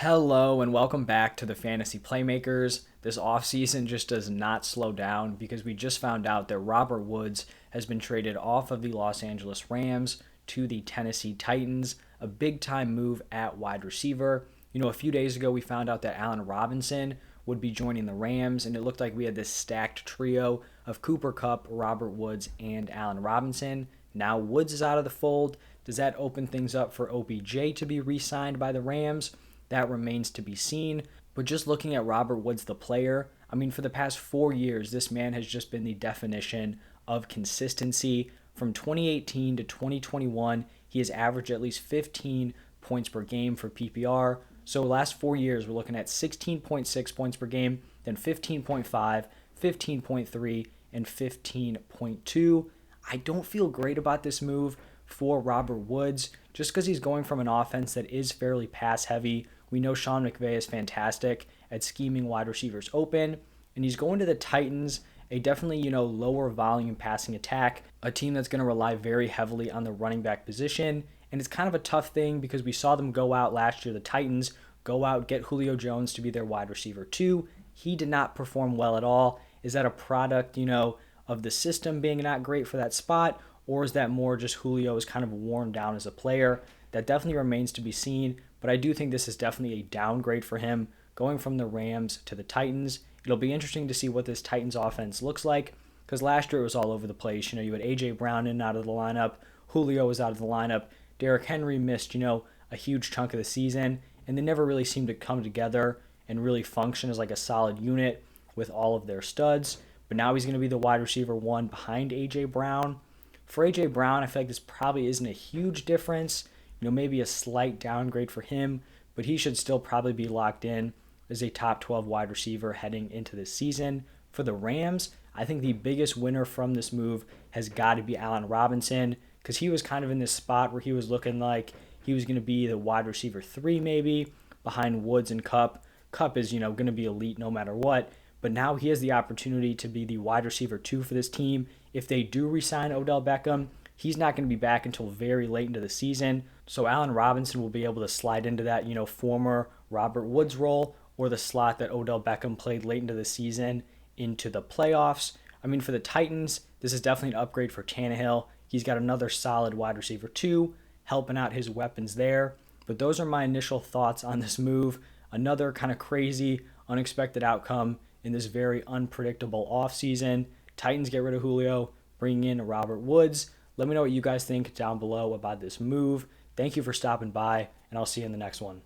Hello and welcome back to the Fantasy Playmakers. This offseason just does not slow down because we just found out that Robert Woods has been traded off of the Los Angeles Rams to the Tennessee Titans, a big time move at wide receiver. A few days ago we found out that Allen Robinson would be joining the Rams, and it looked like we had this stacked trio of Cooper Kupp, Robert Woods, and Allen Robinson. Now Woods is out of the fold. Does that open things up for OBJ to be re signed by the Rams? That remains to be seen. But just looking at Robert Woods, the player, for the past 4 years, this man has just been the definition of consistency. From 2018 to 2021, he has averaged at least 15 points per game for PPR. So last 4 years, we're looking at 16.6 points per game, then 15.5, 15.3, and 15.2. I don't feel great about this move for Robert Woods just because he's going from an offense that is fairly pass heavy. We know Sean McVay is fantastic at scheming wide receivers open, and he's going to the Titans, a definitely, lower volume passing attack, a team that's going to rely very heavily on the running back position. And it's kind of a tough thing because we saw them go out last year, the Titans go out, get Julio Jones to be their wide receiver too. He did not perform well at all. Is that a product, of the system being not great for that spot? Or is that more just Julio is kind of worn down as a player? That definitely remains to be seen, but I do think this is definitely a downgrade for him going from the Rams to the Titans. It'll be interesting to see what this Titans offense looks like because last year it was all over the place. You had A.J. Brown in and out of the lineup. Julio was out of the lineup. Derrick Henry missed, a huge chunk of the season, and they never really seemed to come together and really function as like a solid unit with all of their studs. But now he's going to be the wide receiver one behind A.J. Brown. For A.J. Brown, I feel like this probably isn't a huge difference. Maybe a slight downgrade for him, but he should still probably be locked in as a top 12 wide receiver heading into this season. For the Rams, I think the biggest winner from this move has got to be Allen Robinson because he was kind of in this spot where he was looking like he was going to be the wide receiver 3 maybe behind Woods and Kupp. Kupp is, going to be elite no matter what, but now he has the opportunity to be the wide receiver 2 for this team. If they do re-sign Odell Beckham, he's not going to be back until very late into the season. So Allen Robinson will be able to slide into that, former Robert Woods role or the slot that Odell Beckham played late into the season into the playoffs. For the Titans, this is definitely an upgrade for Tannehill. He's got another solid wide receiver 2, helping out his weapons there. But those are my initial thoughts on this move. Another kind of crazy, unexpected outcome in this very unpredictable offseason. Titans get rid of Julio, bring in Robert Woods. Let me know what you guys think down below about this move. Thank you for stopping by, and I'll see you in the next one.